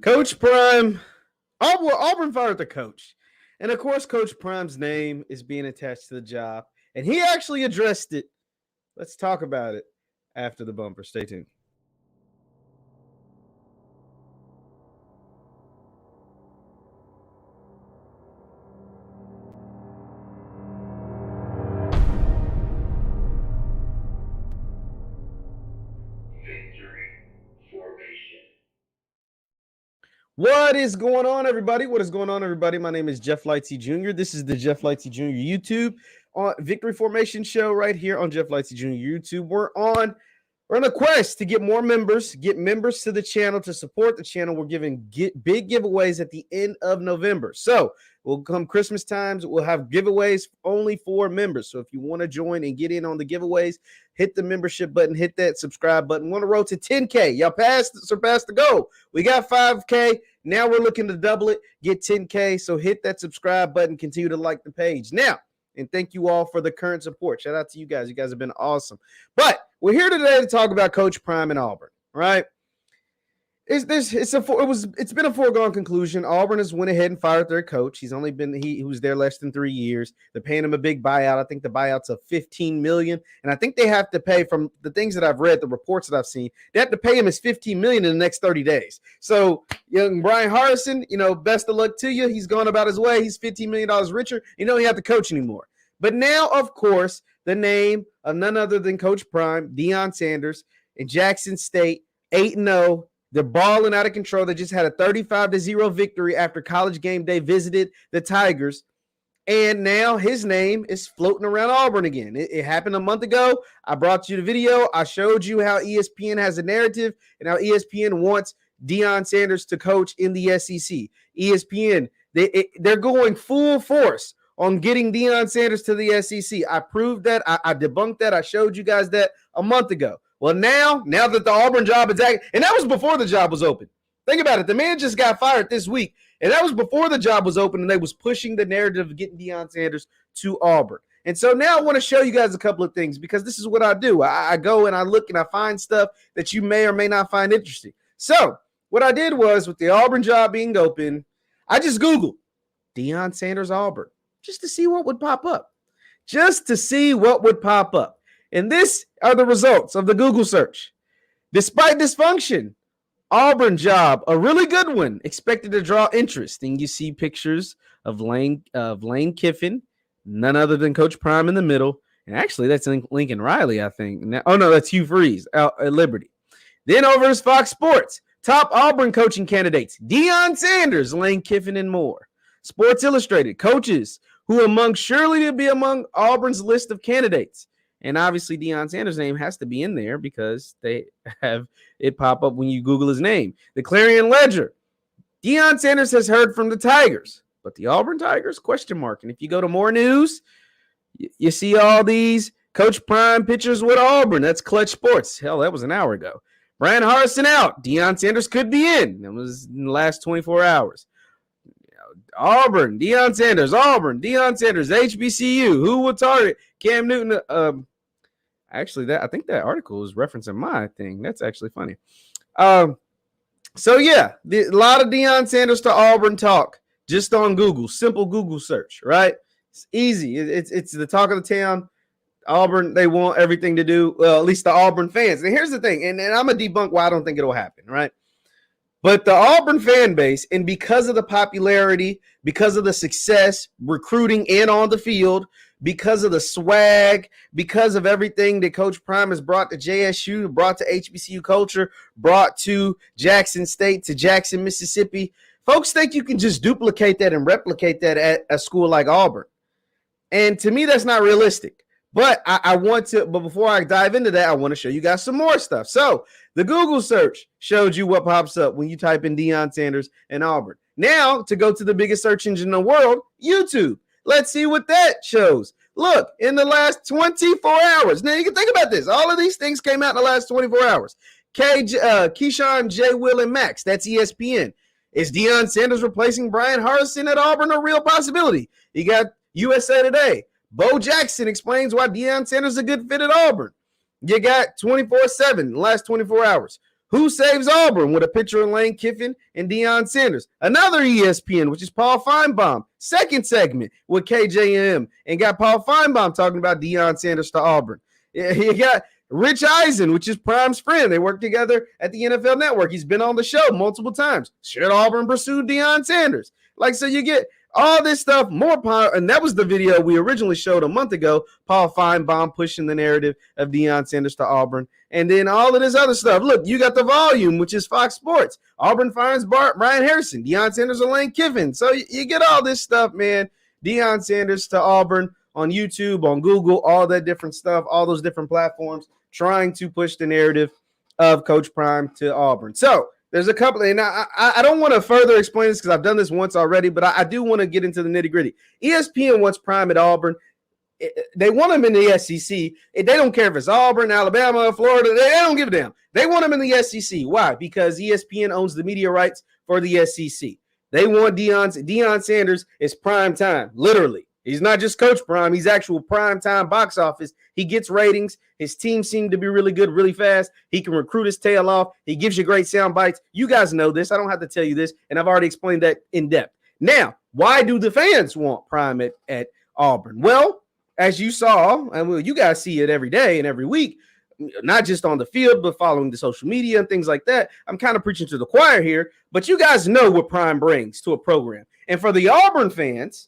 Coach Prime, Auburn fired the coach. And of course, Coach Prime's name is being attached to the job. And he actually addressed it. Let's talk about it after the bumper. Stay tuned. What is going on, everybody? What is going on, everybody? My name is Jeff Lightsy Jr. This is the Jeff Lightsy Jr. YouTube on Victory Formation show right here on Jeff Lightsy Jr. YouTube. We're on a quest to get more members, get members to the channel to support the channel. We're giving big giveaways at the end of November. So we'll come Christmas times. We'll have giveaways only for members. So if you want to join and get in on the giveaways, hit the membership button, hit that subscribe button. We want to roll to 10K. Y'all surpassed the goal. We got 5K. Now we're looking to double it, get 10K. So hit that subscribe button, continue to like the page. Now, and thank you all for the current support. Shout out to you guys. You guys have been awesome. But we're here today to talk about Coach Prime and Auburn, right? It's been a foregone conclusion. Auburn has went ahead and fired their coach. He was there less than 3 years. They're paying him a big buyout. I think the buyout's of $15 million. And I think they have to pay, from the things that I've read, the reports that I've seen, they have to pay him his $15 million in the next 30 days. So young Brian Harrison, best of luck to you. He's gone about his way. He's $15 million richer. You don't have to coach anymore. But now, of course, the name of none other than Coach Prime, Deion Sanders, in Jackson State, 8-0. They're balling out of control. They just had a 35-0 victory after College Game Day visited the Tigers. And now his name is floating around Auburn again. It happened a month ago. I brought you the video. I showed you how ESPN has a narrative and how ESPN wants Deion Sanders to coach in the SEC. ESPN, they're going full force on getting Deion Sanders to the SEC. I proved that. I debunked that. I showed you guys that a month ago. Well, now that the Auburn job is active, and that was before the job was open. Think about it. The man just got fired this week, and that was before the job was open, and they was pushing the narrative of getting Deion Sanders to Auburn. And so now I want to show you guys a couple of things, because this is what I do. I go and I look and I find stuff that you may or may not find interesting. So what I did was, with the Auburn job being open, I just Googled Deion Sanders Auburn just to see what would pop up. And this are the results of the Google search. Despite dysfunction, Auburn job, a really good one, expected to draw interest. And you see pictures of Lane Kiffin, none other than Coach Prime in the middle. And actually, that's Lincoln Riley, I think. That's Hugh Freeze at Liberty. Then over is Fox Sports. Top Auburn coaching candidates: Deion Sanders, Lane Kiffin, and more. Sports Illustrated, coaches who surely to be among Auburn's list of candidates. And obviously, Deion Sanders' name has to be in there because they have it pop up when you Google his name. The Clarion Ledger, Deion Sanders has heard from the Tigers, but the Auburn Tigers, ? And if you go to more news, you see all these Coach Prime pictures with Auburn. That's Clutch Sports. Hell, that was an hour ago. Brian Harrison out. Deion Sanders could be in. That was in the last 24 hours. Auburn, Deion Sanders, HBCU. Who will target Cam Newton? Actually, I think that article is referencing my thing. That's actually funny. So yeah, a lot of Deion Sanders to Auburn talk just on Google. Simple Google search, right? It's easy. It's the talk of the town. Auburn, they want everything to do. Well, at least the Auburn fans. And here's the thing, and I'm gonna debunk why I don't think it'll happen, right? But the Auburn fan base, and because of the popularity, because of the success, recruiting and on the field, because of the swag, because of everything that Coach Prime has brought to JSU, brought to HBCU culture, brought to Jackson State, to Jackson, Mississippi, folks think you can just duplicate that and replicate that at a school like Auburn. And to me, that's not realistic. But but before I dive into that, I want to show you guys some more stuff. So the Google search showed you what pops up when you type in Deion Sanders and Auburn. Now, to go to the biggest search engine in the world, YouTube. Let's see what that shows. Look, in the last 24 hours. Now, you can think about this. All of these things came out in the last 24 hours. Keyshawn, J. Will, and Max. That's ESPN. Is Deion Sanders replacing Brian Harrison at Auburn a real possibility? You got USA Today. Bo Jackson explains why Deion Sanders is a good fit at Auburn. You got 24/7, the last 24 hours. Who Saves Auburn with a picture of Lane Kiffin and Deion Sanders. Another ESPN, which is Paul Feinbaum. Second segment with KJM and got Paul Feinbaum talking about Deion Sanders to Auburn. You got Rich Eisen, which is Prime's friend. They work together at the NFL Network. He's been on the show multiple times. Should Auburn pursue Deion Sanders? Like, so you get all this stuff, more power. And that was the video we originally showed a month ago. Paul Feinbaum pushing the narrative of Deion Sanders to Auburn. And then all of this other stuff. Look, you got The Volume, which is Fox Sports. Auburn finds Brian Harrison, Deion Sanders, and Lane Kiffin. So you get all this stuff, man. Deion Sanders to Auburn on YouTube, on Google, all that different stuff, all those different platforms, trying to push the narrative of Coach Prime to Auburn. So there's a couple, and I don't want to further explain this because I've done this once already, but I do want to get into the nitty-gritty. ESPN wants Prime at Auburn. They want him in the SEC. They don't care if it's Auburn, Alabama, Florida. They don't give a damn. They want him in the SEC. Why? Because ESPN owns the media rights for the SEC. They want Deion Sanders is prime time, literally. He's not just Coach Prime. He's actual prime time box office. He gets ratings. His team seem to be really good, really fast. He can recruit his tail off. He gives you great sound bites. You guys know this. I don't have to tell you this, and I've already explained that in depth. Now, why do the fans want Prime at Auburn? Well, as you saw, and you guys see it every day and every week, not just on the field, but following the social media and things like that. I'm kind of preaching to the choir here, but you guys know what Prime brings to a program. And for the Auburn fans,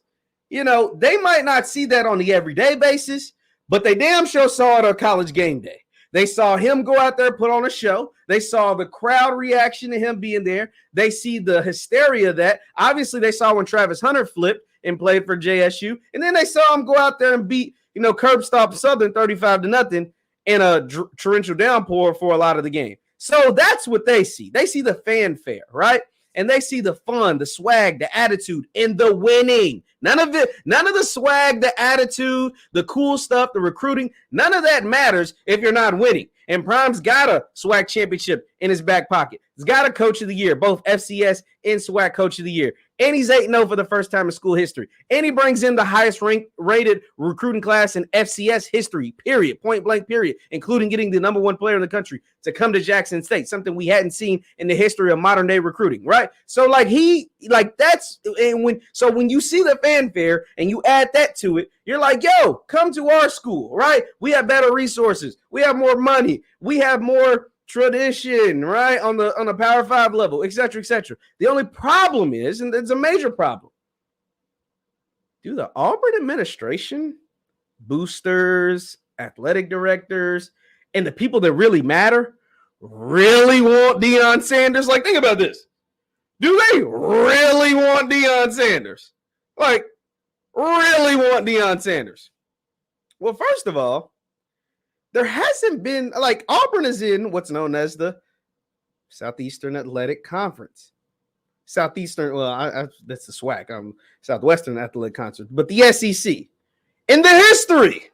you know, they might not see that on the everyday basis, but they damn sure saw it on College Game Day. They saw him go out there, put on a show. They saw the crowd reaction to him being there. They see the hysteria that obviously they saw when Travis Hunter flipped and played for JSU. And then they saw him go out there and beat, curb stop Southern 35-0 in a torrential downpour for a lot of the game. So that's what they see. They see the fanfare, right? And they see the fun, the swag, the attitude, and the winning. None of the swag, the attitude, the cool stuff, the recruiting, none of that matters if you're not winning. And Prime's got a SWAC championship in his back pocket. He's got a Coach of the Year, both FCS and SWAC Coach of the Year. And he's 8-0 for the first time in school history. And he brings in the highest rated recruiting class in FCS history, period, point blank, period, including getting the #1 player in the country to come to Jackson State, something we hadn't seen in the history of modern day recruiting, right? So when you see the fanfare and you add that to it, you're like, yo, come to our school, right? We have better resources. We have more money. We have more tradition, right? On the Power 5 level, et cetera, et cetera. The only problem is, and it's a major problem, do the Auburn administration, boosters, athletic directors, and the people that really matter really want Deion Sanders? Like, think about this. Do they really want Deion Sanders? Like, really want Deion Sanders? Well, first of all, there hasn't been, like, Auburn is in what's known as the Southeastern Athletic Conference. Southeastern, well, that's the SWAC, Southwestern Athletic Conference, but the SEC. In the history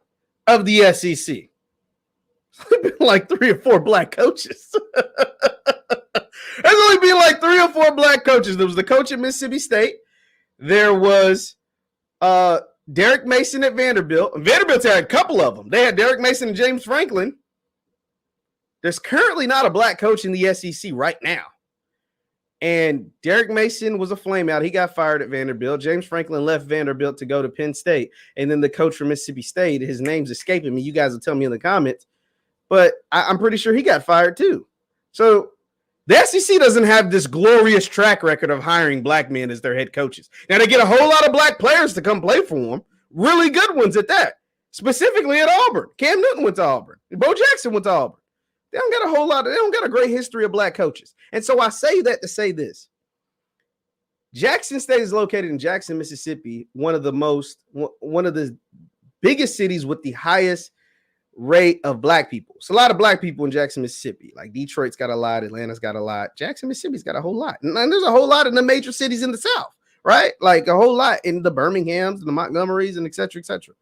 of the SEC, there's been like 3 or 4 black coaches. There's only been like 3 or 4 black coaches. There was the coach at Mississippi State. There was Derek Mason at Vanderbilt. Vanderbilt had a couple of them. They had Derek Mason and James Franklin. There's currently not a black coach in the SEC right now. And Derek Mason was a flameout. He got fired at Vanderbilt. James Franklin left Vanderbilt to go to Penn State. And then the coach from Mississippi State, his name's escaping me. You guys will tell me in the comments. But I'm pretty sure he got fired too. So the SEC doesn't have this glorious track record of hiring black men as their head coaches. Now, they get a whole lot of black players to come play for them, really good ones at that, specifically at Auburn. Cam Newton went to Auburn. Bo Jackson went to Auburn. They don't got a great history of black coaches. And so I say that to say this. Jackson State is located in Jackson, Mississippi, one of the biggest cities with the highest rate of black people. It's a lot of black people in Jackson, Mississippi. Like Detroit's got a lot, Atlanta's got a lot, Jackson, Mississippi's got a whole lot. And there's a whole lot in the major cities in the South, right? Like a whole lot in the Birminghams and the Montgomerys and et cetera, et cetera.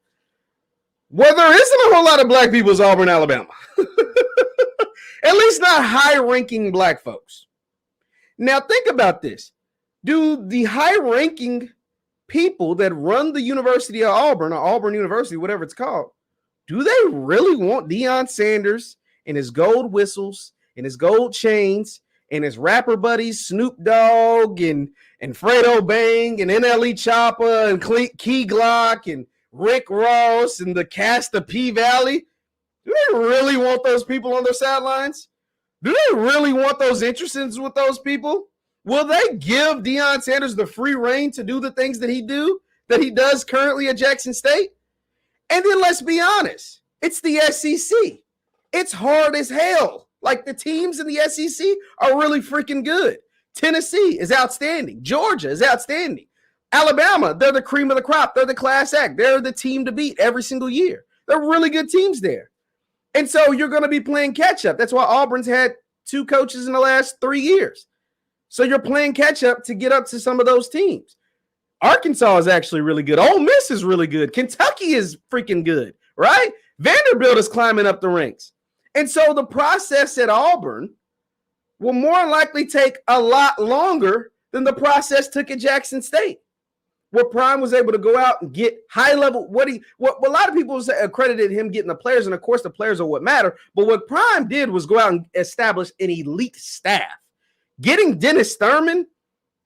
Where there isn't a whole lot of black people is Auburn, Alabama. At least not high-ranking black folks. Now think about this. Do the high-ranking people that run the University of Auburn or Auburn University, whatever it's called, do they really want Deion Sanders and his gold whistles and his gold chains and his rapper buddies, Snoop Dogg and Fredo Bang and NLE Choppa and Key Glock and Rick Ross and the cast of P Valley, do they really want those people on their sidelines? Do they really want those interests with those people? Will they give Deion Sanders the free reign to do the things that he does currently at Jackson State? And then let's be honest, it's the SEC. It's hard as hell. Like, the teams in the SEC are really freaking good. Tennessee is outstanding. Georgia is outstanding. Alabama, they're the cream of the crop. They're the class act. They're the team to beat every single year. They're really good teams there. And so you're going to be playing catch up. That's why Auburn's had 2 coaches in the last 3 years. So you're playing catch up to get up to some of those teams. Arkansas is actually really good. Ole Miss is really good. Kentucky is freaking good, right? Vanderbilt is climbing up the ranks. And so the process at Auburn will more likely take a lot longer than the process took at Jackson State, where Prime was able to go out and get high level. What a lot of people accredited him getting the players, and of course the players are what matter. But what Prime did was go out and establish an elite staff. Getting Dennis Thurman,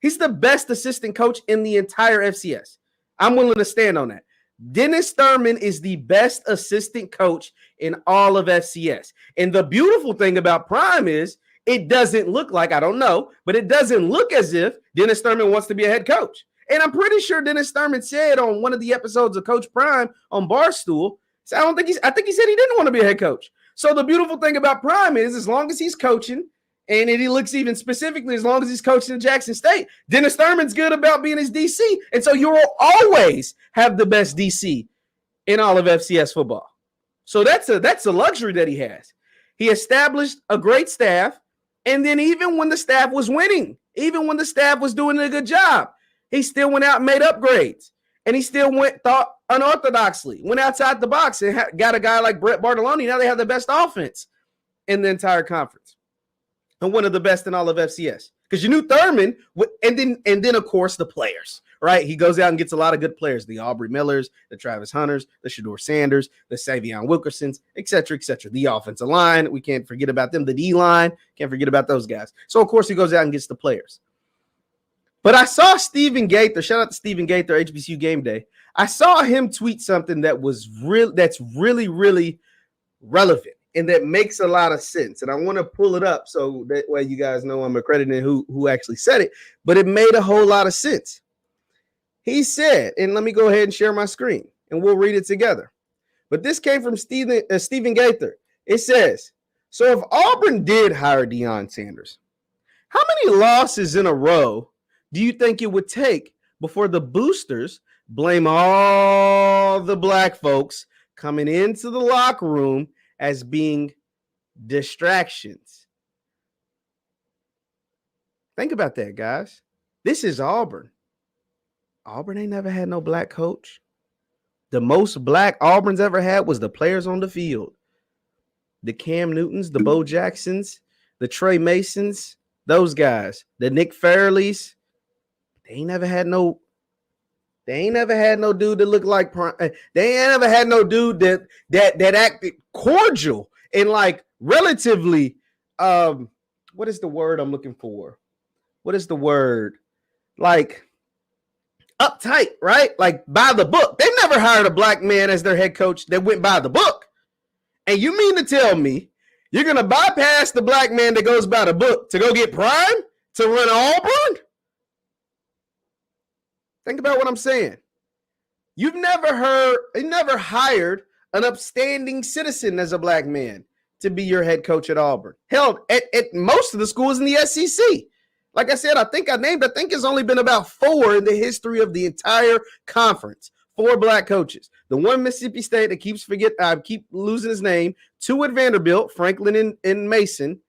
he's the best assistant coach in the entire FCS. I'm willing to stand on that. Dennis Thurman is the best assistant coach in all of FCS. And the beautiful thing about Prime is it doesn't look like, I don't know, but it doesn't look as if Dennis Thurman wants to be a head coach. And I'm pretty sure Dennis Thurman said on one of the episodes of Coach Prime on Barstool, I think he said he didn't want to be a head coach. So the beautiful thing about Prime is, as long as he's coaching, and he looks even specifically, as long as he's coaching at Jackson State, Dennis Thurman's good about being his DC. And so you will always have the best DC in all of FCS football. So that's a luxury that he has. He established a great staff. And then even when the staff was winning, even when the staff was doing a good job, he still went out and made upgrades. And he still thought unorthodoxly, went outside the box and got a guy like Brett Bartoloni. Now they have the best offense in the entire conference and one of the best in all of FCS. Because you knew Thurman, and then of course the players, right? He goes out and gets a lot of good players: the Aubrey Millers, the Travis Hunters, the Shador Sanders, the Savion Wilkersons, et cetera, et cetera. The offensive line, we can't forget about them. The D line, can't forget about those guys. So of course he goes out and gets the players. But I saw Stephen Gaither, shout out to Stephen Gaither, HBCU Game Day. I saw him tweet something that's really, really relevant and that makes a lot of sense. And I want to pull it up so that way you guys know I'm accrediting who actually said it, but it made a whole lot of sense. He said, and let me go ahead and share my screen and we'll read it together. But this came from Stephen Gaither. It says, so if Auburn did hire Deion Sanders, how many losses in a row do you think it would take before the boosters blame all the black folks coming into the locker room as being distractions? Think about that, guys. This is Auburn. Auburn ain't never had no black coach. The most black Auburn's ever had was the players on the field. The Cam Newtons, the Bo Jacksons, the Trey Masons, those guys, the Nick Fairleys. They ain't never had no dude that looked like Prime. They ain't never had no dude that acted cordial and like relatively what is the word I'm looking for? What is the word? Like uptight, right? Like by the book. They never hired a black man as their head coach that went by the book. And you mean to tell me you're going to bypass the black man that goes by the book to go get Prime to run Auburn? Think about what I'm saying. You've never hired an upstanding citizen as a black man to be your head coach at Auburn. Hell, at most of the schools in the SEC. Like I said, I think it's only been about 4 in the history of the entire conference. 4 black coaches. The one Mississippi State that I keep losing his name. 2 at Vanderbilt, Franklin and Mason.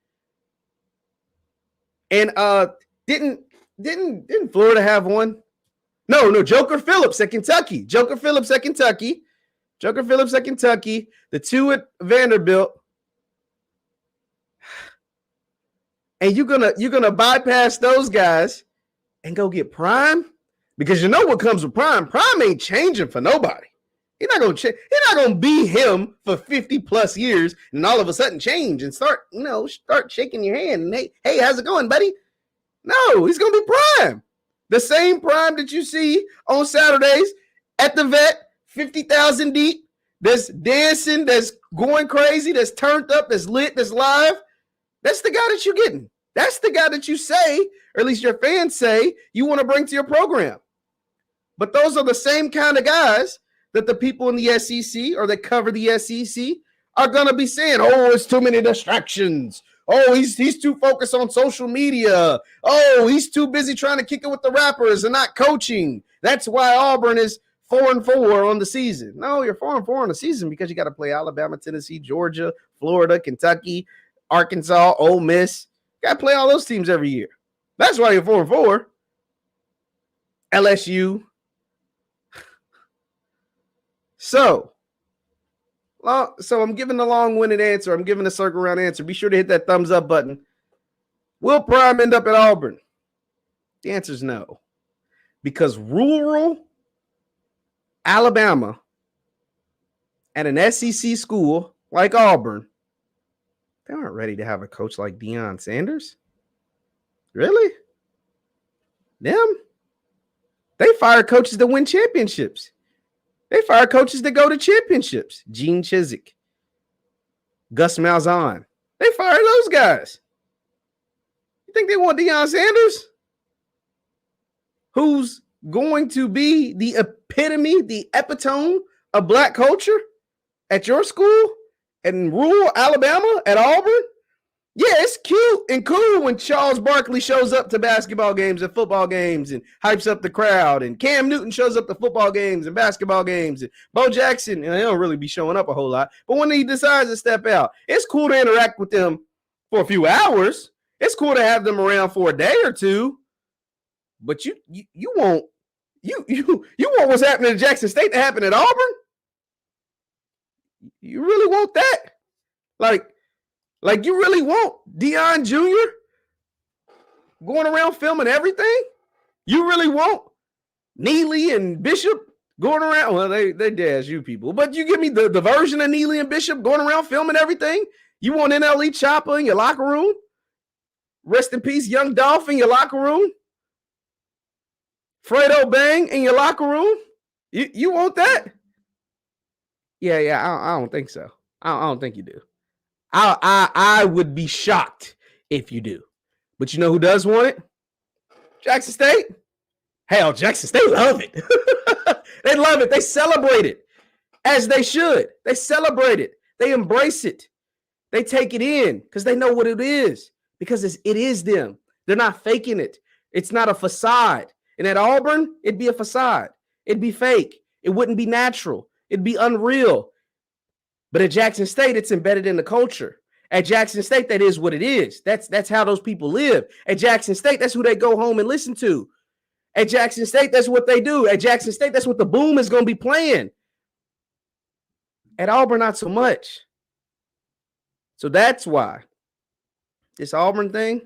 And didn't Florida have one? No, Joker Phillips at Kentucky. Joker Phillips at Kentucky. The 2 at Vanderbilt. And you're gonna bypass those guys and go get Prime? Because you know what comes with Prime. Prime ain't changing for nobody. He's not gonna be him for 50 plus years and all of a sudden change and start shaking your hand and hey, how's it going, buddy? No, he's gonna be prime. The same prime that you see on Saturdays at the vet, 50,000 deep, that's dancing, that's going crazy, that's turned up, that's lit, that's live. That's the guy that you're getting. That's the guy that you say, or at least your fans say, you want to bring to your program. But those are the same kind of guys that the people in the SEC or that cover the SEC are going to be saying, oh, it's too many distractions. Oh, he's too focused on social media. Oh, he's too busy trying to kick it with the rappers and not coaching. That's why Auburn is 4-4 on the season. No, you're 4-4 on the season because you got to play Alabama, Tennessee, Georgia, Florida, Kentucky, Arkansas, Ole Miss. You got to play all those teams every year. That's why you're 4-4. LSU. So I'm giving the long-winded answer. I'm giving a circle-around answer. Be sure to hit that thumbs up button. Will Prime end up at Auburn? The answer is no. Because rural Alabama at an SEC school like Auburn, they aren't ready to have a coach like Deion Sanders. Really? Them? They fire coaches that win championships. They fire coaches that go to championships. Gene Chizik, Gus Malzahn. They fire those guys. You think they want Deion Sanders? Who's going to be the epitome, the epitome of black culture at your school in rural Alabama at Auburn? Yeah, it's cute and cool when Charles Barkley shows up to basketball games and football games and hypes up the crowd, and Cam Newton shows up to football games and basketball games, and Bo Jackson, and they don't really be showing up a whole lot, but when he decides to step out, it's cool to interact with them for a few hours. It's cool to have them around for a day or two, but you want what's happening at Jackson State to happen at Auburn? You really want that? Like you really want Deion Jr. going around filming everything? You really want Neely and Bishop going around? Well, they JSU people. But you give me the version of Neely and Bishop going around filming everything? You want NLE Chopper in your locker room? Rest in peace, Young Dolph in your locker room? Fredo Bang in your locker room? You want that? Yeah, I don't think so. I don't think you do. I would be shocked if you do. But you know who does want it? Jackson State. Hell, Jackson State love it. They love it. They celebrate it as they should. They celebrate it. They embrace it. They take it in because they know what it is. Because it is them. They're not faking it. It's not a facade. And at Auburn, it'd be a facade. It'd be fake. It wouldn't be natural. It'd be unreal. But at Jackson State, it's embedded in the culture. At Jackson State, that is what it is. That's how those people live. At Jackson State, that's who they go home and listen to. At Jackson State, that's what they do. At Jackson State, that's what the boom is going to be playing. At Auburn, not so much. So that's why this Auburn thing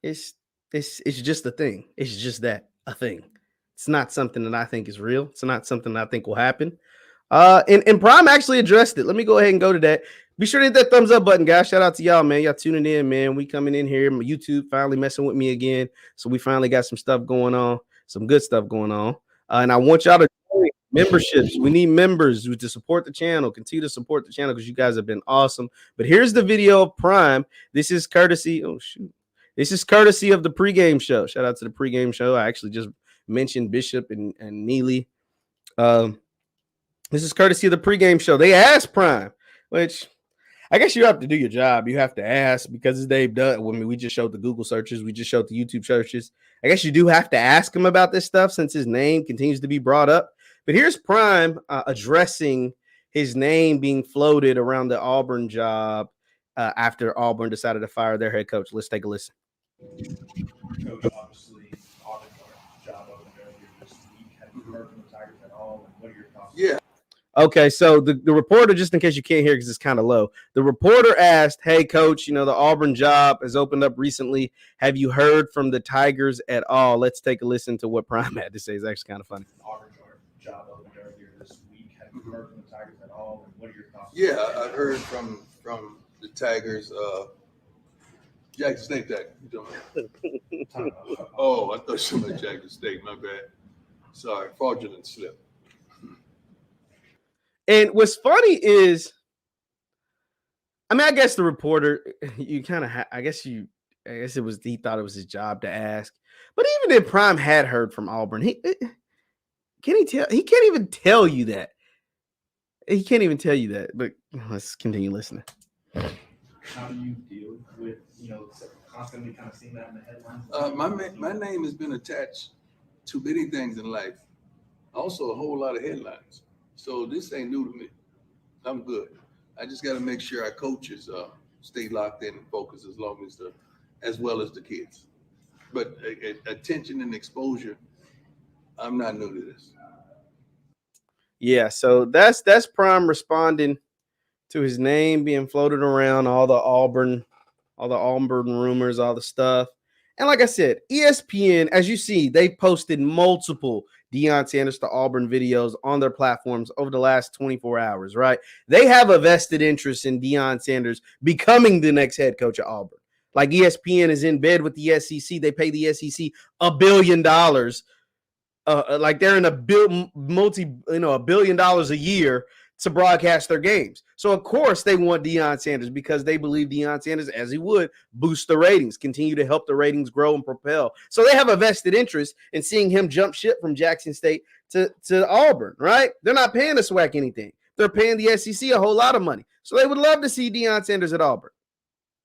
is just a thing. It's just that, a thing. It's not something that I think is real. It's not something that I think will happen. And Prime actually addressed it. Let me go ahead and go to that. Be sure to hit that thumbs up button, guys. Shout out to y'all, man. Y'all tuning in, man. We coming in here. My YouTube finally messing with me again. So we finally got some stuff going on, some good stuff going on. And I want y'all to join memberships. We need members to support the channel. Continue to support the channel because you guys have been awesome. But here's the video of Prime. This is courtesy. Oh, shoot. This is courtesy of the pregame show. Shout out to the pregame show. I actually just mentioned Bishop and Neely. This is courtesy of the pregame show. They asked Prime, which I guess you have to do your job. You have to ask because they've done. I mean, we just showed the Google searches. We just showed the YouTube searches. I guess you do have to ask him about this stuff since his name continues to be brought up. But here's Prime addressing his name being floated around the Auburn job after Auburn decided to fire their head coach. Let's take a listen. Coach, obviously, Auburn job opened earlier this week. Have you heard from the Tigers at all? And what are your thoughts? Yeah. Okay, so the reporter, just in case you can't hear because it's kind of low, the reporter asked, hey, Coach, the Auburn job has opened up recently. Have you heard from the Tigers at all? Let's take a listen to what Prime had to say. It's actually kind of funny. Auburn job opened earlier this week. Have you heard from the Tigers at all? And what are your thoughts? Yeah, I've heard from the Tigers. Jackson State Tigers. Oh, I thought somebody Jackson State. My bad. Sorry, fraudulent slip. And what's funny is, I mean, I guess the reporter, you kind of, I guess he thought it was his job to ask. But even if Prime had heard from Auburn, he can't even tell you that. He can't even tell you that. But let's continue listening. How do you deal with, constantly kind of seeing that in the headlines? My name has been attached to many things in life. Also, a whole lot of headlines. So this ain't new to me. I'm good. I just got to make sure our coaches stay locked in and focused as well as the kids. But attention and exposure, I'm not new to this. Yeah, so that's Prime responding to his name being floated around, all the Auburn rumors, all the stuff. And like I said, ESPN, as you see, they posted multiple Deion Sanders to Auburn videos on their platforms over the last 24 hours, right? They have a vested interest in Deion Sanders becoming the next head coach of Auburn. Like ESPN is in bed with the SEC. They pay the SEC $1 billion. Like they're in $1 billion a year to broadcast their games. So of course they want Deion Sanders because they believe Deion Sanders, as he would, boost the ratings, continue to help the ratings grow and propel. So they have a vested interest in seeing him jump ship from Jackson State to Auburn, right? They're not paying the SWAC anything. They're paying the SEC a whole lot of money. So they would love to see Deion Sanders at Auburn.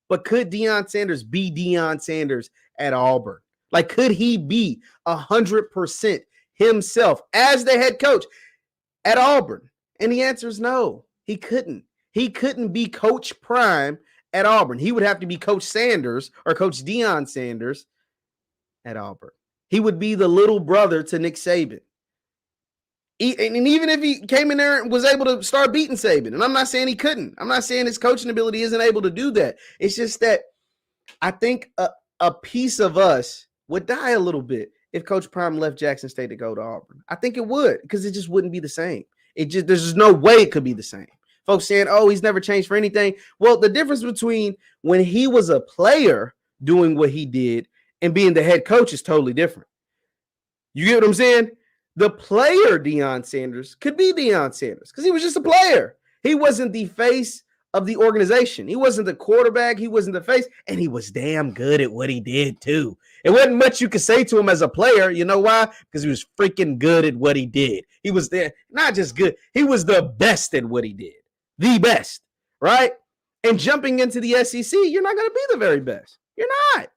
But could Deion Sanders be Deion Sanders at Auburn? Like, could he be 100% himself as the head coach at Auburn? And the answer is no, he couldn't. He couldn't be Coach Prime at Auburn. He would have to be Coach Sanders or Coach Deion Sanders at Auburn. He would be the little brother to Nick Saban. And even if he came in there and was able to start beating Saban, and I'm not saying he couldn't. I'm not saying his coaching ability isn't able to do that. It's just that I think a piece of us would die a little bit if Coach Prime left Jackson State to go to Auburn. I think it would, because it just wouldn't be the same. There's no way it could be the same. Folks saying, oh, he's never changed for anything. Well, the difference between when he was a player doing what he did and being the head coach is totally different. You get what I'm saying? The player Deion Sanders could be Deion Sanders because he was just a player. He wasn't the face of the organization. He wasn't the quarterback. He wasn't the face. And he was damn good at what he did, too. It wasn't much you could say to him as a player. You know why? Because he was freaking good at what he did. He was there, not just good. He was the best at what he did. The best, right? And jumping into the SEC, you're not going to be the very best. You're not.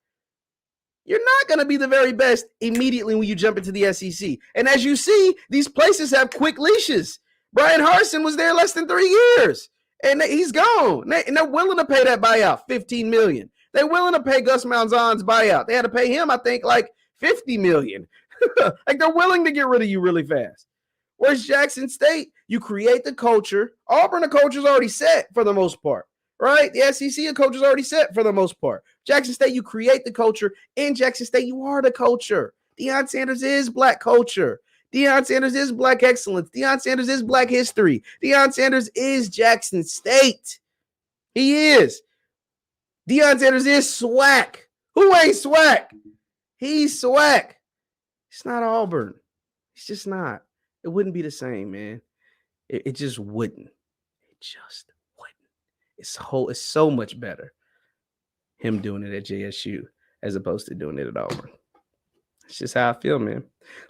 You're not going to be the very best immediately when you jump into the SEC. And as you see, these places have quick leashes. Brian Harsin was there less than 3 years, and he's gone. And they're willing to pay that buyout, $15 million. They're willing to pay Gus Malzahn's buyout. They had to pay him, I think, like $50 million. Like, they're willing to get rid of you really fast. Whereas Jackson State, you create the culture. Auburn, the culture's already set for the most part, right? The SEC, the culture's already set for the most part. Jackson State, you create the culture. In Jackson State, you are the culture. Deion Sanders is Black culture. Deion Sanders is Black excellence. Deion Sanders is Black history. Deion Sanders is Jackson State. He is. Deion Sanders is SWAC. Who ain't SWAC? He's SWAC. It's not Auburn. It's just not. It wouldn't be the same, man. It just wouldn't. It just wouldn't. It's so much better him doing it at JSU as opposed to doing it at Auburn. It's just how I feel, man.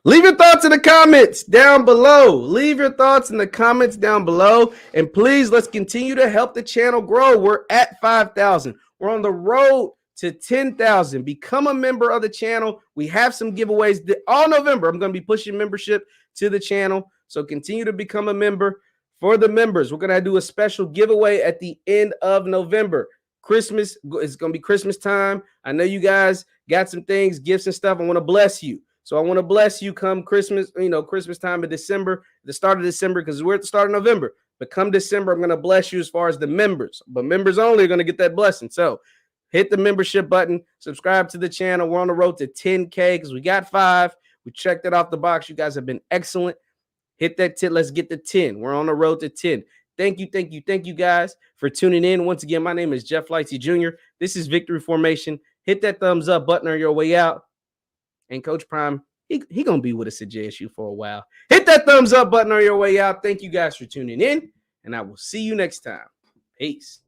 Leave your thoughts in the comments down below. Leave your thoughts in the comments down below. And please, let's continue to help the channel grow. We're at 5,000. We're on the road to 10,000. Become a member of the channel. We have some giveaways all November. I'm going to be pushing membership to the channel. So continue to become a member. For the members, we're going to do a special giveaway at the end of November. Christmas, it's going to be Christmas time. I know you guys got some things, gifts and stuff. I want to bless you. So I want to bless you come Christmas, Christmas time in December, the start of December, because we're at the start of November. But come December, I'm going to bless you as far as the members. But members only are going to get that blessing. So hit the membership button, subscribe to the channel. We're on the road to 10K because we got 5. We checked it off the box. You guys have been excellent. Hit that 10. Let's get to 10. We're on the road to 10. Thank you guys for tuning in. Once again, my name is JeffLightsYJr. This is Victory Formation. Hit that thumbs up button on your way out. And Coach Prime, he going to be with us at JSU for a while. Hit that thumbs up button on your way out. Thank you guys for tuning in, and I will see you next time. Peace.